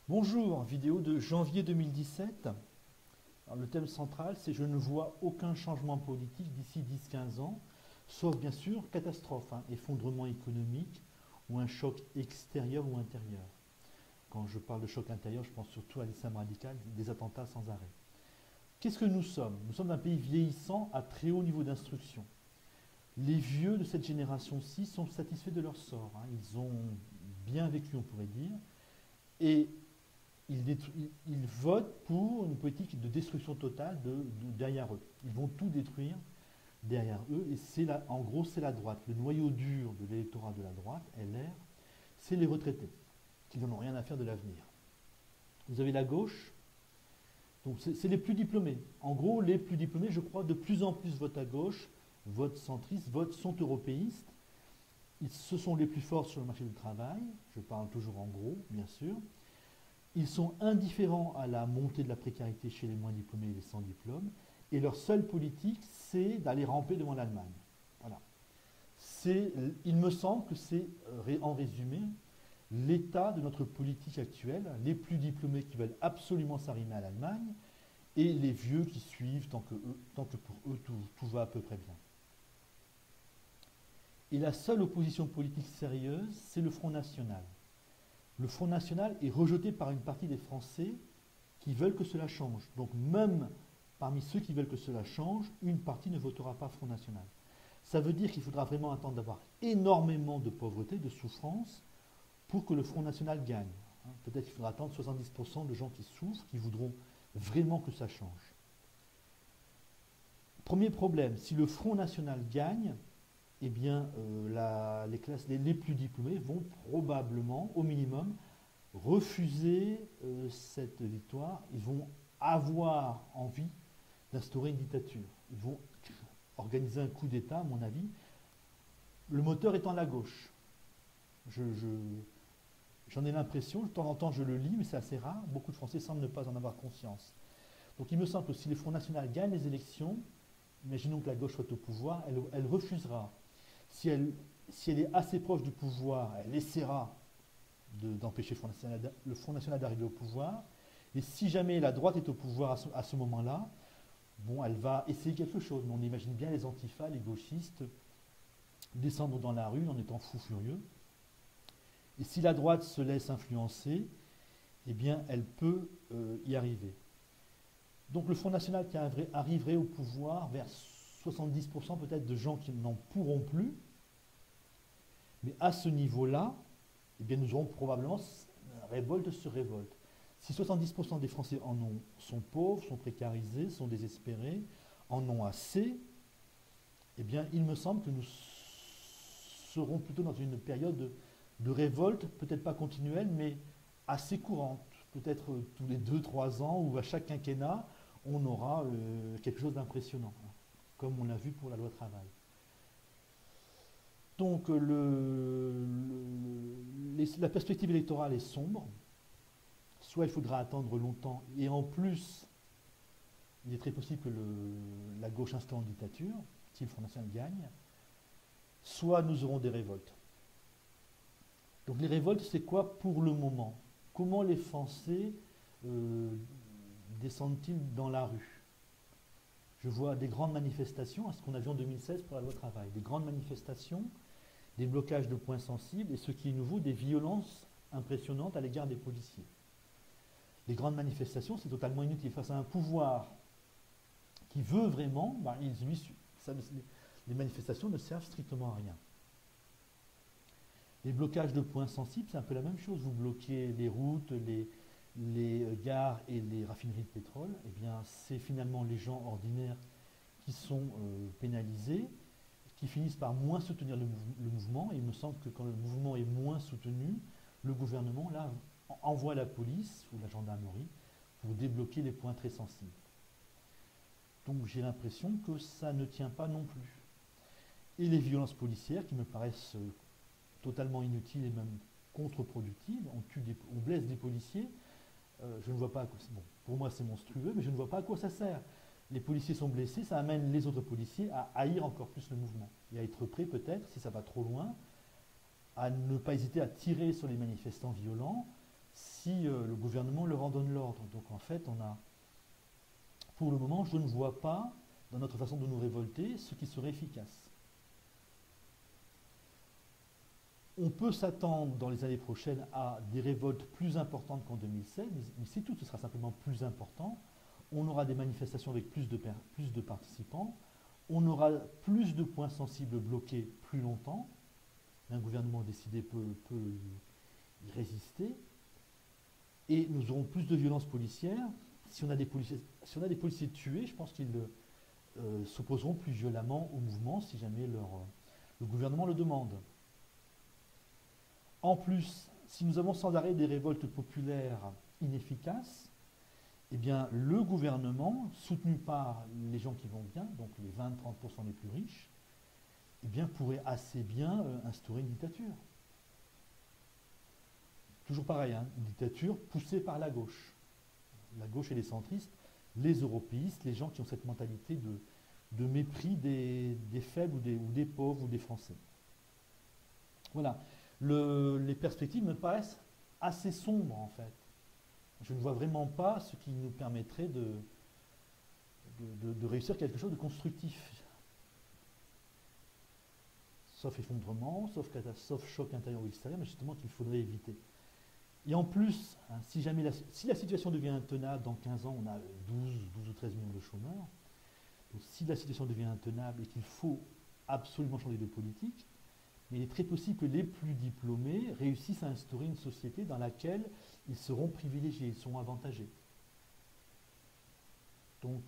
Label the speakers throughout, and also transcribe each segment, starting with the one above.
Speaker 1: Bonjour, vidéo de janvier 2017. Alors, le thème central, c'est je ne vois aucun changement politique d'ici 10-15 ans, sauf bien sûr catastrophe, effondrement économique ou un choc extérieur ou intérieur. Quand je parle de choc intérieur, je pense surtout à l'islam radical, des attentats sans arrêt. Qu'est-ce que nous sommes? Nous sommes un pays vieillissant à très haut niveau d'instruction. Les vieux de cette génération-ci sont satisfaits de leur sort. Ils ont bien vécu, on pourrait dire, et ils votent pour une politique de destruction totale derrière eux. Ils vont tout détruire derrière eux, et en gros, c'est la droite. Le noyau dur de l'électorat de la droite, LR, c'est les retraités, qui n'en ont rien à faire de l'avenir. Vous avez la gauche, donc c'est les plus diplômés. En gros, les plus diplômés, je crois, de plus en plus votent à gauche, votent centristes, sont européistes. Ce sont les plus forts sur le marché du travail, je parle toujours en gros, bien sûr. Ils sont indifférents à la montée de la précarité chez les moins diplômés et les sans diplôme, et leur seule politique, c'est d'aller ramper devant l'Allemagne. Voilà. Il me semble que c'est, en résumé, l'état de notre politique actuelle, les plus diplômés qui veulent absolument s'arrimer à l'Allemagne, et les vieux qui suivent tant que pour eux tout va à peu près bien. Et la seule opposition politique sérieuse, c'est le Front National. Le Front National est rejeté par une partie des Français qui veulent que cela change. Donc même parmi ceux qui veulent que cela change, une partie ne votera pas Front National. Ça veut dire qu'il faudra vraiment attendre d'avoir énormément de pauvreté, de souffrance, pour que le Front National gagne. Peut-être qu'il faudra attendre 70% de gens qui souffrent, qui voudront vraiment que ça change. Premier problème, si le Front National gagne, eh bien, les plus diplômés vont probablement, au minimum, refuser cette victoire. Ils vont avoir envie d'instaurer une dictature. Ils vont organiser un coup d'État, à mon avis. Le moteur étant la gauche. J'en ai l'impression, de temps en temps je le lis, mais c'est assez rare. Beaucoup de Français semblent ne pas en avoir conscience. Donc il me semble que si le Front National gagne les élections, imaginons que la gauche soit au pouvoir, elle refusera. Si elle est assez proche du pouvoir, elle essaiera d'empêcher le Front National d'arriver au pouvoir. Et si jamais la droite est au pouvoir à ce moment-là, bon, elle va essayer quelque chose. Mais on imagine bien les antifas, les gauchistes, descendre dans la rue en étant fous furieux. Et si la droite se laisse influencer, eh bien, elle peut y arriver. Donc le Front National qui arriverait au pouvoir vers 70% peut-être de gens qui n'en pourront plus. Mais à ce niveau-là, eh bien, nous aurons probablement révolte sur révolte. Si 70% des Français sont pauvres, sont précarisés, sont désespérés, en ont assez, eh bien, il me semble que nous serons plutôt dans une période de révolte, peut-être pas continuelle, mais assez courante. Peut-être tous les 2-3 ans, ou à chaque quinquennat, on aura quelque chose d'impressionnant, comme on l'a vu pour la loi travail. Donc la perspective électorale est sombre. Soit il faudra attendre longtemps, et en plus, il est très possible que la gauche instaure une dictature, si le Front National gagne, soit nous aurons des révoltes. Donc les révoltes, c'est quoi pour le moment? Comment les Français descendent-ils dans la rue? Je vois des grandes manifestations, à ce qu'on a vu en 2016 pour la loi travail, des grandes manifestations, des blocages de points sensibles, et ce qui est nouveau, des violences impressionnantes à l'égard des policiers. Les grandes manifestations, c'est totalement inutile. Face à un pouvoir qui veut vraiment, les manifestations ne servent strictement à rien. Les blocages de points sensibles, c'est un peu la même chose. Vous bloquez les routes, les gares et les raffineries de pétrole. Eh bien, c'est finalement les gens ordinaires qui sont pénalisés, qui finissent par moins soutenir le mouvement. Et il me semble que quand le mouvement est moins soutenu, le gouvernement, là, envoie la police ou la gendarmerie pour débloquer les points très sensibles. Donc j'ai l'impression que ça ne tient pas non plus. Et les violences policières qui me paraissent totalement inutiles et même contre-productives, on blesse des policiers, je ne vois pas à quoi, bon, pour moi c'est monstrueux, mais je ne vois pas à quoi ça sert. Les policiers sont blessés, ça amène les autres policiers à haïr encore plus le mouvement et à être prêts peut-être, si ça va trop loin, à ne pas hésiter à tirer sur les manifestants violents si le gouvernement leur en donne l'ordre. Donc en fait, pour le moment, je ne vois pas, dans notre façon de nous révolter, ce qui serait efficace. On peut s'attendre dans les années prochaines à des révoltes plus importantes qu'en 2016, mais c'est tout, ce sera simplement plus important. On aura des manifestations avec plus de participants, on aura plus de points sensibles bloqués plus longtemps. Un gouvernement décidé peut y résister. Et nous aurons plus de violences policières. Si on a des policiers tués, je pense qu'ils s'opposeront plus violemment au mouvement si jamais le gouvernement le demande. En plus, si nous avons sans arrêt des révoltes populaires inefficaces, eh bien, le gouvernement, soutenu par les gens qui vont bien, donc les 20-30% les plus riches, eh bien, pourrait assez bien instaurer une dictature. Toujours pareil, hein, une dictature poussée par la gauche. La gauche et les centristes, les européistes, les gens qui ont cette mentalité de mépris des faibles ou des pauvres ou des Français. Voilà. Les perspectives me paraissent assez sombres, en fait. Je ne vois vraiment pas ce qui nous permettrait de réussir quelque chose de constructif. Sauf effondrement, sauf choc intérieur ou extérieur, mais justement qu'il faudrait éviter. Et en plus, hein, si la situation devient intenable, dans 15 ans, on a 12 ou 13 millions de chômeurs. Donc si la situation devient intenable et qu'il faut absolument changer de politique, mais il est très possible que les plus diplômés réussissent à instaurer une société dans laquelle ils seront privilégiés, ils seront avantagés. Donc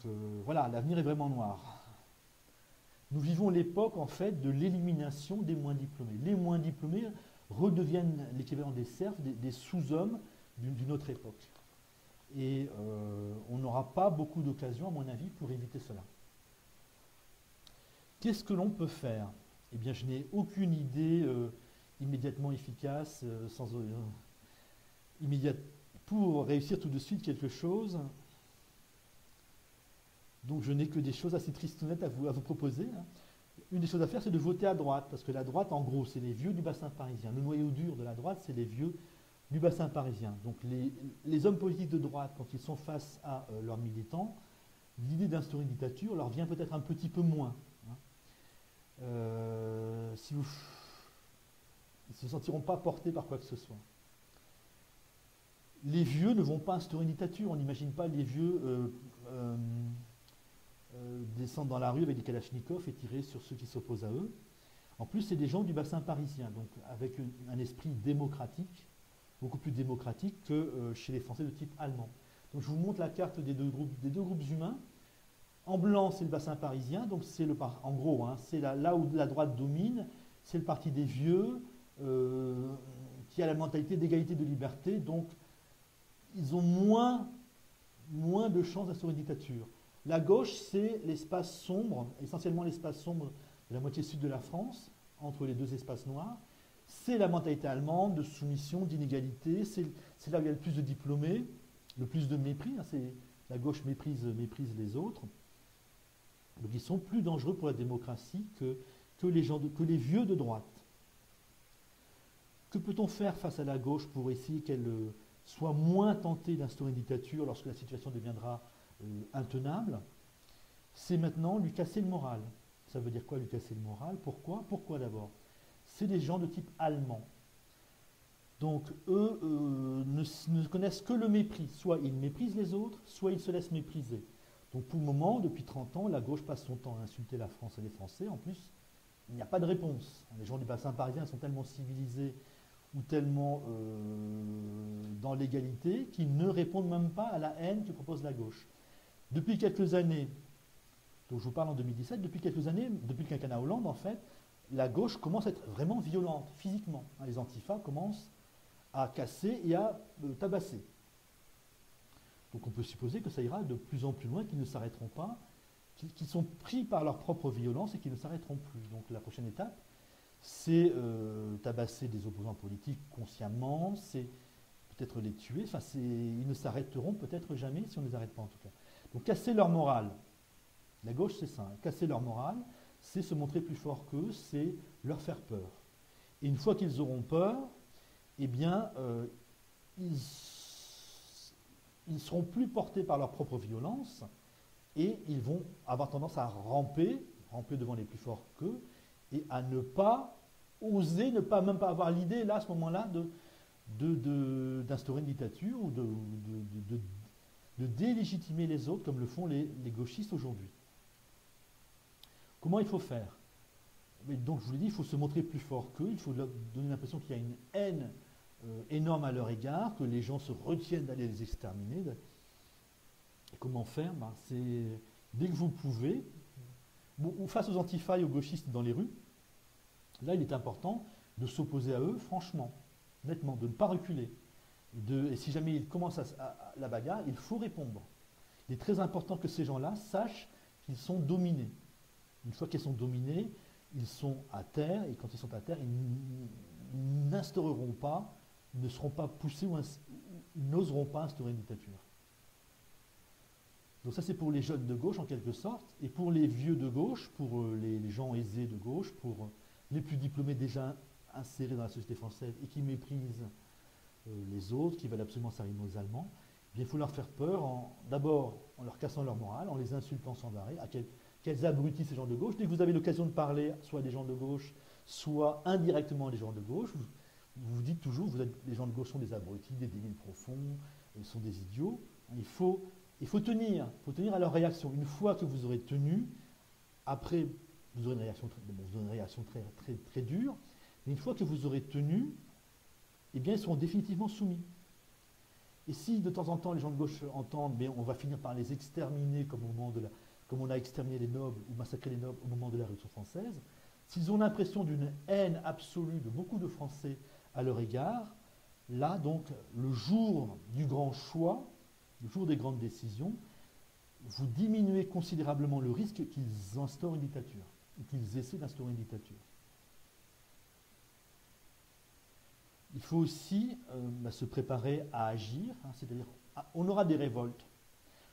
Speaker 1: voilà, l'avenir est vraiment noir. Nous vivons l'époque en fait de l'élimination des moins diplômés. Les moins diplômés redeviennent l'équivalent des serfs, des sous-hommes d'une autre époque. Et on n'aura pas beaucoup d'occasions, à mon avis, pour éviter cela. Qu'est-ce que l'on peut faire? Eh bien, je n'ai aucune idée immédiatement efficace, immédiate, pour réussir tout de suite quelque chose. Donc, je n'ai que des choses assez tristounettes à vous proposer. Hein. Une des choses à faire, c'est de voter à droite, parce que la droite, en gros, c'est les vieux du bassin parisien. Le noyau dur de la droite, c'est les vieux du bassin parisien. Donc, les hommes politiques de droite, quand ils sont face à leurs militants, l'idée d'instaurer une dictature leur vient peut-être un petit peu moins. Ils ne se sentiront pas portés par quoi que ce soit. Les vieux ne vont pas instaurer une dictature. On n'imagine pas les vieux descendre dans la rue avec des kalachnikovs et tirer sur ceux qui s'opposent à eux. En plus, c'est des gens du bassin parisien, donc avec un esprit démocratique, beaucoup plus démocratique que chez les Français de type allemand. Donc je vous montre la carte des deux groupes humains. En blanc, c'est le bassin parisien, donc c'est en gros, hein, c'est là où la droite domine, c'est le parti des vieux, qui a la mentalité d'égalité de liberté, donc ils ont moins de chances d'instaurer une dictature. La gauche, c'est l'espace sombre, essentiellement l'espace sombre de la moitié sud de la France, entre les deux espaces noirs. C'est la mentalité allemande de soumission, d'inégalité, c'est là où il y a le plus de diplômés, le plus de mépris, hein, la gauche méprise les autres. Donc ils sont plus dangereux pour la démocratie que les vieux de droite. Que peut-on faire face à la gauche pour essayer qu'elle soit moins tentée d'instaurer une dictature lorsque la situation deviendra intenable? C'est maintenant lui casser le moral. Ça veut dire quoi, lui casser le moral? Pourquoi d'abord? C'est des gens de type allemand. Donc eux ne connaissent que le mépris. Soit ils méprisent les autres, soit ils se laissent mépriser. Donc pour le moment, depuis 30 ans, la gauche passe son temps à insulter la France et les Français. En plus, il n'y a pas de réponse. Les gens du bassin parisien sont tellement civilisés ou tellement dans l'égalité qu'ils ne répondent même pas à la haine que propose la gauche. Depuis quelques années, donc je vous parle en 2017, depuis quelques années, depuis le quinquennat Hollande, en fait, la gauche commence à être vraiment violente, physiquement. Les antifas commencent à casser et à tabasser. Donc on peut supposer que ça ira de plus en plus loin, qu'ils ne s'arrêteront pas, qu'ils sont pris par leur propre violence et qu'ils ne s'arrêteront plus. Donc la prochaine étape, c'est tabasser des opposants politiques consciemment, c'est peut-être les tuer, enfin ils ne s'arrêteront peut-être jamais si on ne les arrête pas en tout cas. Donc casser leur morale. La gauche, c'est ça. Hein. Casser leur morale, c'est se montrer plus fort qu'eux, c'est leur faire peur. Et une fois qu'ils auront peur, eh bien, ils ne seront plus portés par leur propre violence et ils vont avoir tendance à ramper devant les plus forts qu'eux et à ne pas oser, même pas avoir l'idée, là, à ce moment-là, d'instaurer une dictature ou de délégitimer les autres comme le font les gauchistes aujourd'hui. Comment il faut faire? Donc, je vous l'ai dit, il faut se montrer plus fort qu'eux, il faut leur donner l'impression qu'il y a une haine énorme à leur égard, que les gens se retiennent d'aller les exterminer. Et comment faire? C'est dès que vous pouvez, ou face aux antifas et aux gauchistes dans les rues, là, il est important de s'opposer à eux, franchement, nettement, de ne pas reculer. Et si jamais ils commencent la bagarre, il faut répondre. Il est très important que ces gens-là sachent qu'ils sont dominés. Une fois qu'ils sont dominés, ils sont à terre, et quand ils sont à terre, ils n'instaureront pas, ils ne seront pas poussés ou ils n'oseront pas instaurer une dictature. Donc ça c'est pour les jeunes de gauche en quelque sorte, et pour les vieux de gauche, pour les gens aisés de gauche, pour les plus diplômés déjà insérés dans la société française et qui méprisent les autres, qui veulent absolument s'arrimer aux Allemands, eh bien, il faut leur faire peur, d'abord en leur cassant leur morale, en les insultant sans arrêt, quels abrutis ces gens de gauche. Dès que vous avez l'occasion de parler soit des gens de gauche, soit indirectement des gens de gauche, vous dites toujours, les gens de gauche sont des abrutis, des débiles profonds, ils sont des idiots. Il faut tenir à leur réaction. Une fois que vous aurez tenu, après, vous aurez une réaction très, très, très dure, mais une fois que vous aurez tenu, eh bien, ils seront définitivement soumis. Et si de temps en temps les gens de gauche entendent, mais on va finir par les exterminer comme on a exterminé les nobles ou massacré les nobles au moment de la Révolution française, s'ils ont l'impression d'une haine absolue de beaucoup de Français à leur égard, là, donc, le jour du grand choix, le jour des grandes décisions, vous diminuez considérablement le risque qu'ils instaurent une dictature, ou qu'ils essaient d'instaurer une dictature. Il faut aussi se préparer à agir, c'est-à-dire on aura des révoltes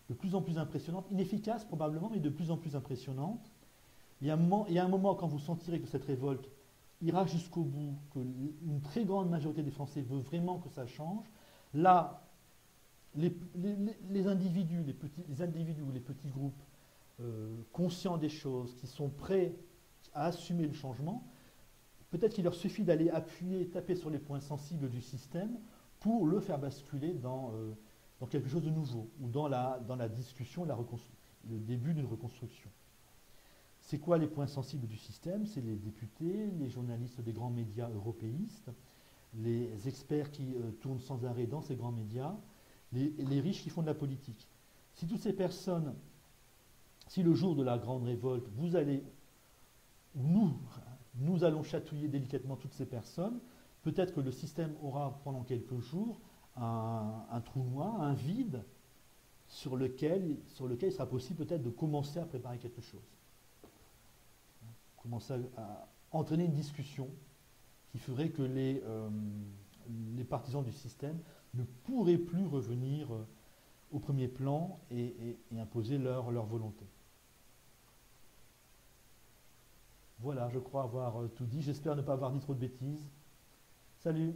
Speaker 1: de plus en plus impressionnantes, inefficaces probablement, mais de plus en plus impressionnantes. Il y a un moment quand vous sentirez que cette révolte ira jusqu'au bout, qu'une très grande majorité des Français veut vraiment que ça change, là, les individus ou les petits groupes conscients des choses, qui sont prêts à assumer le changement, peut-être qu'il leur suffit d'aller appuyer, taper sur les points sensibles du système pour le faire basculer dans quelque chose de nouveau, ou dans la discussion, le début d'une reconstruction. C'est quoi les points sensibles du système? C'est les députés, les journalistes des grands médias européistes, les experts qui tournent sans arrêt dans ces grands médias, les riches qui font de la politique. Si toutes ces personnes, si le jour de la grande révolte, nous allons chatouiller délicatement toutes ces personnes, peut-être que le système aura pendant quelques jours un trou noir, un vide, sur lequel il sera possible peut-être de commencer à préparer quelque chose. Commencer à entraîner une discussion qui ferait que les partisans du système ne pourraient plus revenir au premier plan et imposer leur volonté. Voilà, je crois avoir tout dit. J'espère ne pas avoir dit trop de bêtises. Salut!